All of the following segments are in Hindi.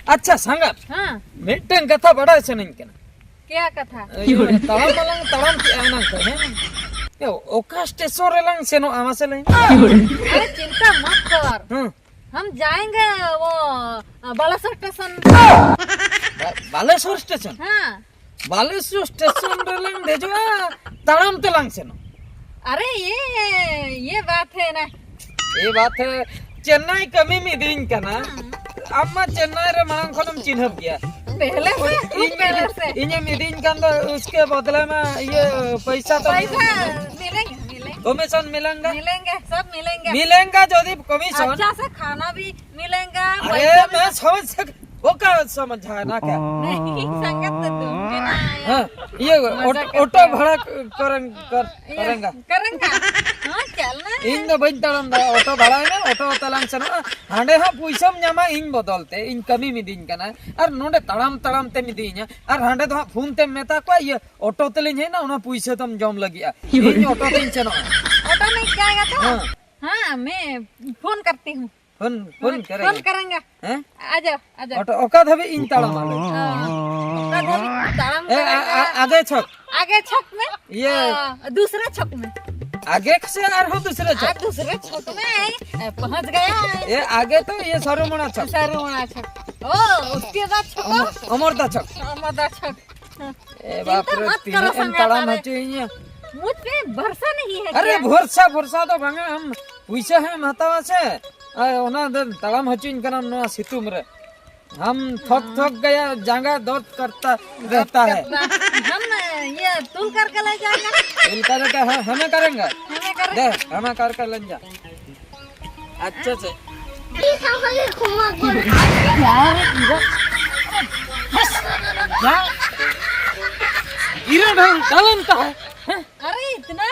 अच्छा संगत हाँ मिट्टन कथा बड़ा से नहीं केना क्या कथा तड़म मलंग तड़म आना है ये ओका स्टेशन रे लंग सेनो आमा से ले अरे चिंता मत कर हम जाएंगे वो बालासोर स्टेशन बालेश्वर स्टेशन हाँ बालेश्वर स्टेशन रे लंग भेजो तड़म ते लंग सेनो अरे ये बात है ना ये बात है चेन्नई कमी में दिन कना अम्मा चेन्नई रे मांग खनम चिन्हब गया पहले से इन्हें मिदिन का उसके बदले में ये पैसा तो मिलेंगे कमीशन मिलेंगे सब मिलेंगा यदि कमीशन अच्छा से खाना भी मिलेगा अरे मैं समझ सक वो क्या समझा ना क्या नहीं संगत तो तुम भी ना हाँ ये ऑटो भाड़ा करेंगे हाँ चलना इन तो बन तड़म ऑटो भाड़ा है ना ऑटो तलांग से ना हांडे हाँ पैसा ᱧᱟᱢᱟ इन बदलते इन कमी में दिन करना और नोडे तड़म ते में दिन और हांडे तो फोन ते मेता को ये ऑटो ते लेन है ना उना पैसा तुम जम लगिया इन ऑटो ते चलो ऑटो में जाएगा तो हाँ मैं फोन करती हूँ फोन करेंगे हैं आ जाओ ऑटो ओका धबे इन तड़म आगे छक में ये दूसरे छक में आगे से और हो दूसरे छक दूसरे छक में पहुंच गया ये आगे तो ये सरमणा छक छक ओ उसके बाद छक अमरदा छक ए बाप रे तीन तड़म हचिए मुझ पे भरोसा नहीं है अरे भरोसा तो भांगे हम पैसा है महतावा से ओना तड़म हचिन करम नो सितुम रे हम थक गया जांगा दर्द करता रहता है हम ये तुल करके ले जाएंगे तुल करके हमें करेंगे दे हमें करके ले जा अच्छे से गिरा डालन का है अरे इतना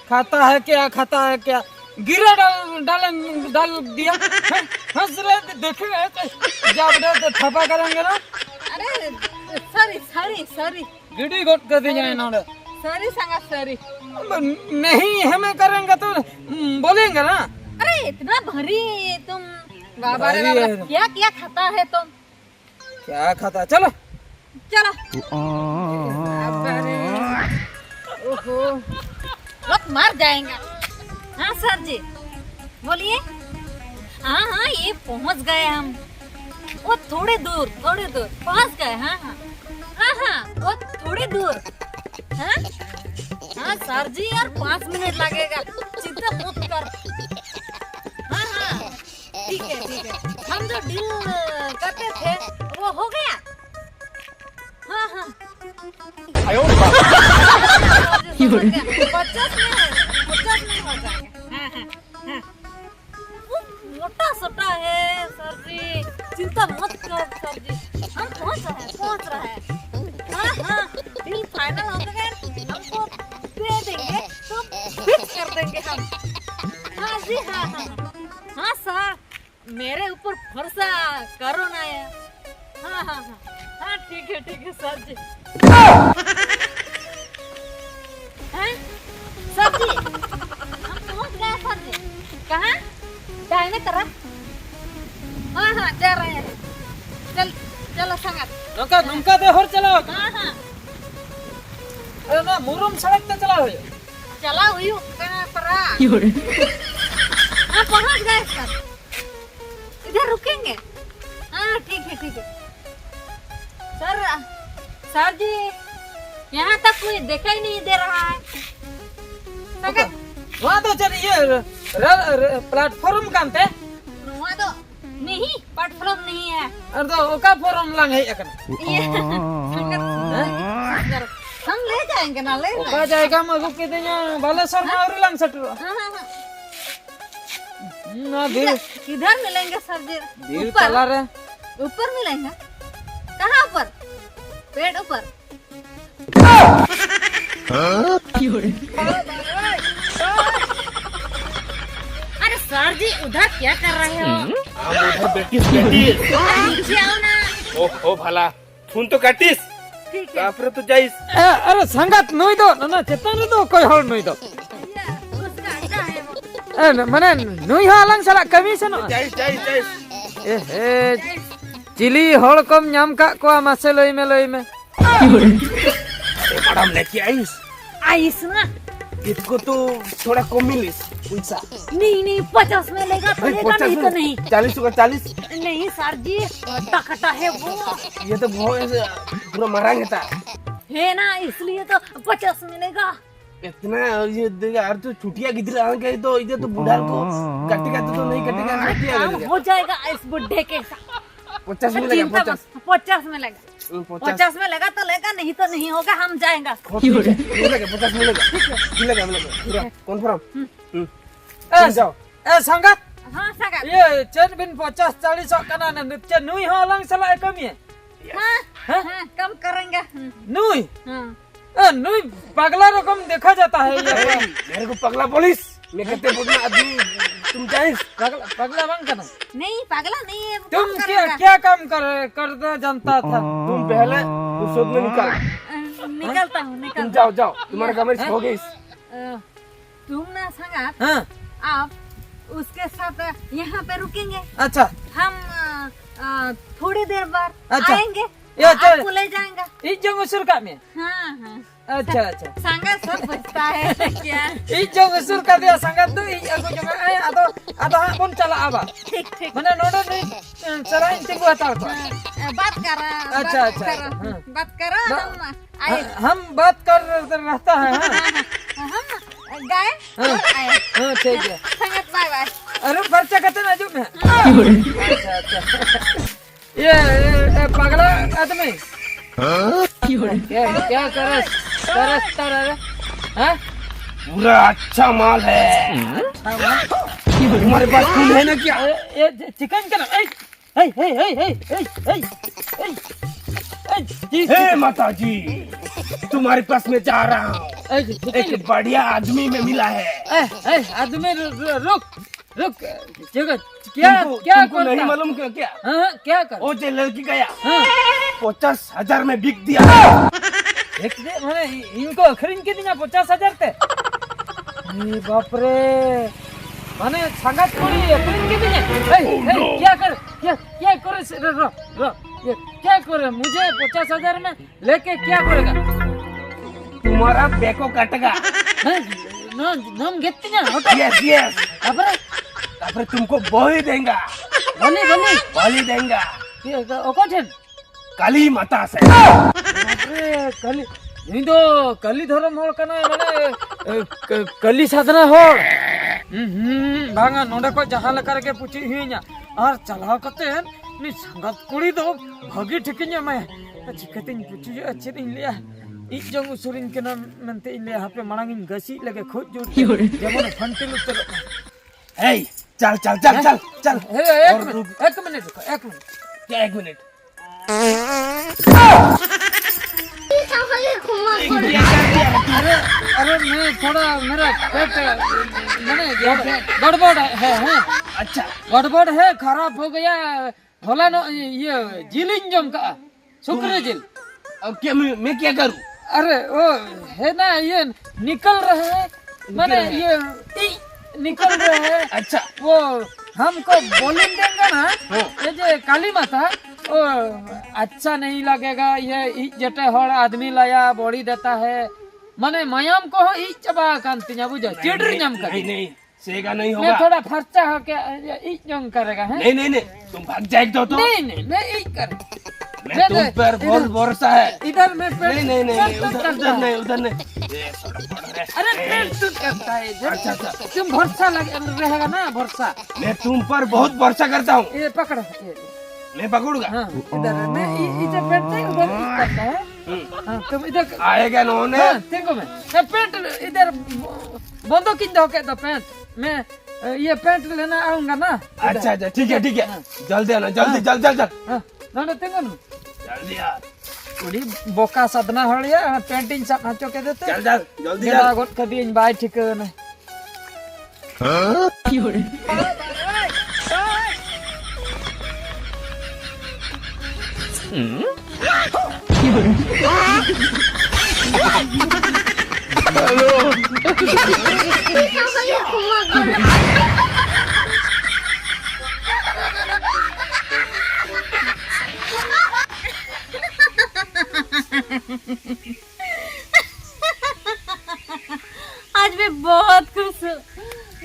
खाता है क्या गिरा डाल दिया हंस रहे देखे जब तो थपा करेंगे ना अरे सॉरी गिड़ी गोट कर दी जाए ना सॉरी संगा सॉरी नहीं हमें करेंगे तो बोलेंगे ना अरे इतना भरी तुम बाबा क्या खाता है तुम क्या खाता चलो ओहो बहुत मार जाएगा हाँ सर जी बोलिए हाँ ये पहुंच गए हम वो थोड़े दूर पहुंच गए हाँ वो थोड़ी दूर हाँ सर जी यार 5 मिनट लगेगा चिंता मत कर हाँ ठीक है हम जो डील करते थे वो हो गया हाँ 50 मिनट हो जाएगा मोटा सोटा है सर जी चिंता मत कर सर जी हम पहुंच रहे हैं हाँ डील फाइनल हो गया हमको दे देंगे तो फिक्स कर देंगे हम हाँ जी हाँ सर मेरे ऊपर भरोसा करो ना यार हाँ ठीक है सर जी सर जी हम पहुंच गए सर जी कहाँ दाहिने तरफ हाँ जा रहे हैं चलो संगत नुमका दे होर चलाओ हाँ अरे ना मुरुम सड़क पे चला हुई हाँ पहुंच गए सर इधर रुकेंगे हाँ ठीक है सर जी यहाँ तक कोई देखा ही नहीं दे रहा है वहाँ तो चलिए प्लेटफॉर्म कांते वहाँ तो नहीं प्लेटफॉर्म नहीं है अरे तो ओका फॉर्म लंग है एकन हम ले जाएंगे ना ले ओका जाएगा मगु के देना बालेश्वर में और लंग सटरो ना धीरे किधर मिलेंगे सर जी धीरे चला रे ऊपर मिलेंगे कहाँ ऊपर पेड़ ऊपर अरे सर जी उधर क्या कर रहे हो नीचे आओ ना ओ भला फोन तो काटिस तापरे तो जाइस अरे संगत नोई दो ना चेतन रे दो कोई हर नोई दो उसका अड्डा है वो माने नुई हो आलंग साला कमी से नो चाइस ए चिली हड़ कम नाम का को मासे लई में मैडम लेके आइस आइस ना इसको तो थोड़ा कम मिलिस पैसा नहीं 50 में लेगा तो लेगा, नहीं तो नहीं 40 होगा 40 नहीं सर जी खट्टा खट्टा है वो ये तो बहुत पूरा मारेंगे था है ना, इसलिए तो 50 मिलेगा। इतना ये देगा यार तो छुट्टियां किधर आ गई तो इधर तो बुढ़ा को कटेगा तो नहीं कटेगा छुट्टियां काम लगेगा हो जाएगा इस बुढ़े के साथ। 50 मिलेगा 50 50 में लगा 50 में लगा तो लेगा, नहीं तो नहीं होगा, हम जाएगा। मिलेगा 50 मिलेगा पूरा कन्फर्म जाओ ए संगत हाँ सगा ये चन बिन 50-40 कना ने नित्य नुई हो आलंग साला कमी है हाँ कम करेंगे। नुई हाँ नुई पगला रकम देखा जाता है ये मेरे को पगला पुलिस मैं कहते बोलना आदमी तुम चाहिए पगला बन करना नहीं पगला नहीं है, तुम कम क्या करेगा। क्या काम करना जानता था तुम पहले उस शोध में निकाल निकलता हूँ तुम निकलता जाओ तुम्हारा कमर हो गई हूँ। तुम ना संगा हाँ आप उसके साथ यहाँ पे रुकेंगे, अच्छा हम थोड़ी देर बाद अच्छा। आएंगे ये अच्छा। आपको ले जाएंगा। इस जंग सुर का में हाँ अच्छा अच्छा संगा सब बचता है क्या। इस जंग सुर का दिया संगत तो इस अगो जंग आए आदो हाँ कौन चला आबा ठीक मने नोडो नहीं चला इन तिंगु हतार को बात कर अच्छा, अच्छा, हाँ। बात करो हम आए हम बात कर रहता है हाँ हम गए हाँ। और आए। हाँ ठीक है संगत बाय बाय। अरे पर्चा कहते ना जो मैं अच्छा अच्छा ये पगला आदमी क्या करता रहे हाँ पूरा अच्छा माल है तुम्हारे पास खून है ना क्या ये चिकन का ना हे माता जी तुम्हारे पास में जा रहा हूँ एक बढ़िया आदमी में मिला है आदमी रुक जगह क्या क्या तुमको नहीं मालूम क्या हाँ क्या कर वो जो लड़की गया हाँ 50,000 में बिक दिया देख दे मैंने इनको खरीद के दिया 50,000 ते बाप रे माने संगत कोई खरीद के दिया क्या कर क्या करे रो ये क्या करे मुझे 50,000 में लेके क्या करेगा तुम्हारा बेको काटेगा नाम घेती ना यस अबरे तुमको बोली देंगे बोली देंगे ओकोठन काली माता से अरे कली इन दो कली धर्म होल कना माने कली साधना हो भांगा नोडे को जहां लेकर के पूछी हुई냐 और चलाव कते नि संगत कुड़ी दो भगी ठिकnya मैं चिकतिन पूछी अच्छे दिन लिया इस जंग उसूरिन के नंते इन लिया पे मणांगिन गसी लगे खोज जोड़ जमन फंटिल उतर हे चल एक मिनट रुको क्या 1 मिनट अरे मैं थोड़ा मेरा पेट मैंने गड़बड़ है अच्छा गड़बड़ है खराब हो गया होला नो ये जिलिंग जम का शुक्र जिल अब क्या मैं क्या करूं अरे वो है ना ये निकल रहे हैं मैंने ये निकल रहे हैं अच्छा वो हमको बोलिंग देंगे ना ये जो काली माता ओ अच्छा नहीं लगेगा ये जटे हड़ आदमी लाया बॉडी देता है माने मयाम को ही चबा कांतिया बुझो चिड़र नाम का नहीं सेगा नहीं मैं होगा थोड़ा फर्चा हो के इस जंग करेगा है नहीं तुम भाग जाएगा तो नहीं मैं ई कर मैं तुम पर बहुत भरोसा है इधर में पेट नहीं उधर नहीं अरे पेट टूट करता है अच्छा तुम भरोसा रहेगा ना भरोसा मैं तुम पर बहुत भरोसा करता हूँ ये पकड़ो ये मैं पकड़ूंगा हाँ इधर मैं इधर पेट से उधर करता है हाँ तुम इधर आएगा नोने हाँ देखो मैं पेट इधर बंदो किन दो के तो पेट मैं ये पेट लेना आऊंगा ना अच्छा ठीक है जल्दी आना जल्दी हाँ नोने देखो ना जल्दी आ उड़ी बोका सदना हड़िया पेंटिंग सब नाचो के देते चल जल्दी मेरा गोट कभी इन बाय ठीक ने हेलो आज मैं बहुत खुश हूँ।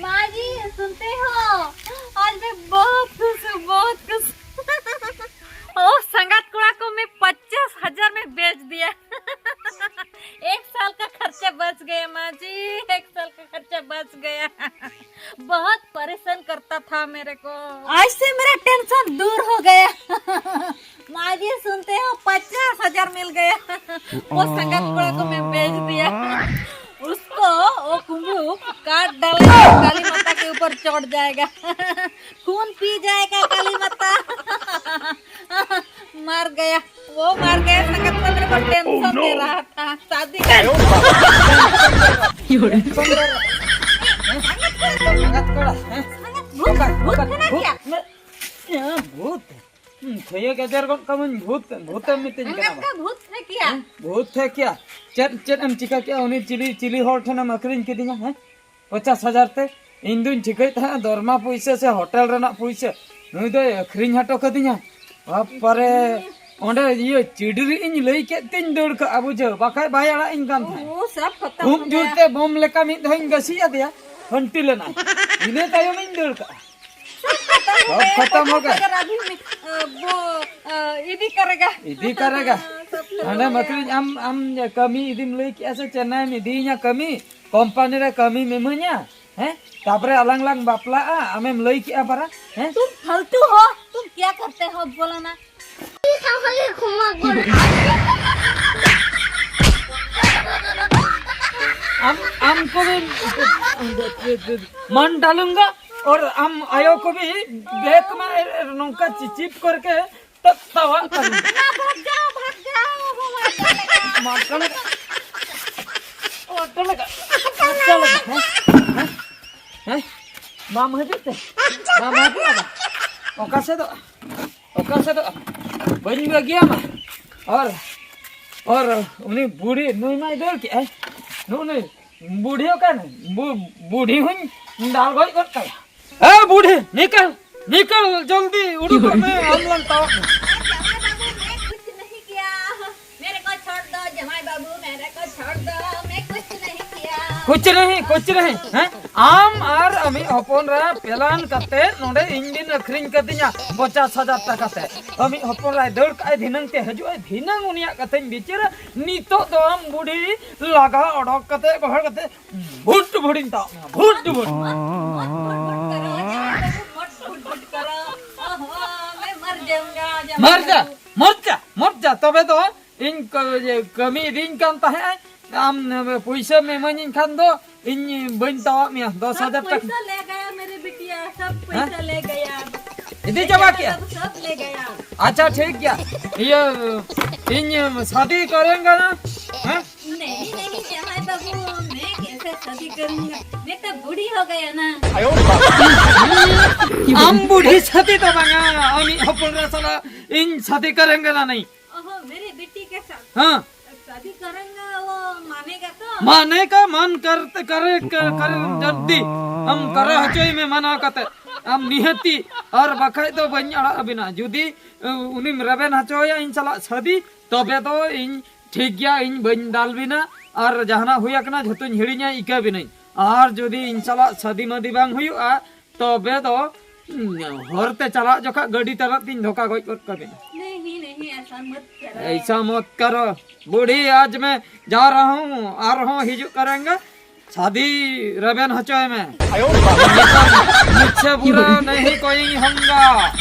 माँ जी सुनते हो, आज मैं बहुत खुश हूँ, बहुत खुश। ओ संगत कुड़ा को मैं 50,000 में बेच दिया। 1 साल का खर्चा बच गया माँ जी, 1 साल का खर्चा बच गया। बहुत परेशान करता था मेरे को, आज से मेरा टेंशन दूर हो गया। माँ जी सुनते हो, 50,000 मिल गया। वो संगत कुड़ा को मैं बेच दिया। उसको वो कुंभू काट डालेगा, काली माता के ऊपर चढ़ जाएगा, खून पी जाएगा काली माता। मर गया, वो मर गया। संगत को मेरे को टेंशन दे रहा था, शादी कर। भूत है ना क्या? भूत खोया के देर को कमन भूत मितिन संगत का भूत है क्या? भूत है क्या? चेट हम चिका क्या उन्हें चिली हॉल ठेना मकरिन के दिया है 50,000 ते इन दिन चिकई था दरमा पैसे से होटल रेना पैसे नुई दो अखरिन हटो के दिया परे ओंडे ये चिडरी इन लई के तिन दौड़ का अबु जो बाकाय बाय आड़ा इन कान था वो सब खत्म घूम हो गया। जुते बम लेका मिट धइन गसिया दिया हंटी लेना इने तायो इन दौड़ का खत्म हो गया। अगर अभी में वो इदी करेगा अंडे मकरी am kami idim lei kiasa chennai mi dinya kami company re kami memanya हैं तापरे अलग अलग बापला हमें लई किया परा हैं तुम फालतू हो, तुम क्या करते हो बोलो ना। हमको भी मन डालूंगा और हम आयो को भी बैक में नौका चिप करके तब तवा करूंगा। ना भाग जाओ वो मार चलेगा हैं माम हजते माम हजते ओका से तो बन गया मा और उन्हें बूढ़ी नुई माई दौड़ के नुई बूढ़ियों का बूढ़ी हुई डाल गई करता है ए बूढ़ी निकल जल्दी उड़ मैं हम लगता हूँ कुछ नहीं किया, मेरे को छोड़ दो जमाई बाबू, मेरे को छोड़ दो, मैं कुछ नहीं किया। कुछ नहीं हैं आम और अमी हपन रा पेलान कते नोडे इंडिन अखरिन कतिया 50,000 टका ते अमी हपन रा दौड़ का धिनंग ते हजु धिनंग उनिया कते बिचर नितो तो हम बूढ़ी लगा अडक कते बहर कते भूट भूडिन ता भूट करो, ओहो, मैं मर जाऊंगा। मर जा तबे तो इन कमी दिन कांता है आम पैसा में मनिन खान दो इन बन तावा मिया 10,000 टका पैसा ले गया मेरे बिटिया, सब पैसा ले गया। इधर जमा किया सब ले गया। अच्छा ठीक क्या ये इन शादी करेंगे ना हैं नहीं जमाई बाबू, मैं कैसे शादी करूंगा, मैं तो बूढ़ी हो गया ना। हम बूढ़ी शादी तो बंगा हम अपन रसला इन शादी करेंगे ना नहीं ओहो, मेरी बेटी के साथ हाँ शादी करेंगे, वो मानेगा तो? माने का मन करते करे जल्दी हम करे हचोई में मना करते हम निहती और बखाई तो बन अबिना जुदी उन्हीं रबेन हचोया इन चला शादी तबे तो इन ठीक गया इन बन डाल बिना और जहाना हुआ कना झतुन हिड़िया इका भी नहीं और जुदी इन चला शादी मदी बांग हुआ तबे तो हरते चला जोखा गाड़ी तला तीन धोखा गई कर कभी नहीं ऐसा मत करो। ऐसा मत करो बूढ़ी, आज मैं जा रहा हूँ आ रहा हूँ हिजू करेंगे शादी रबेन हचोय में मुझसे बुरा नहीं कोई होगा।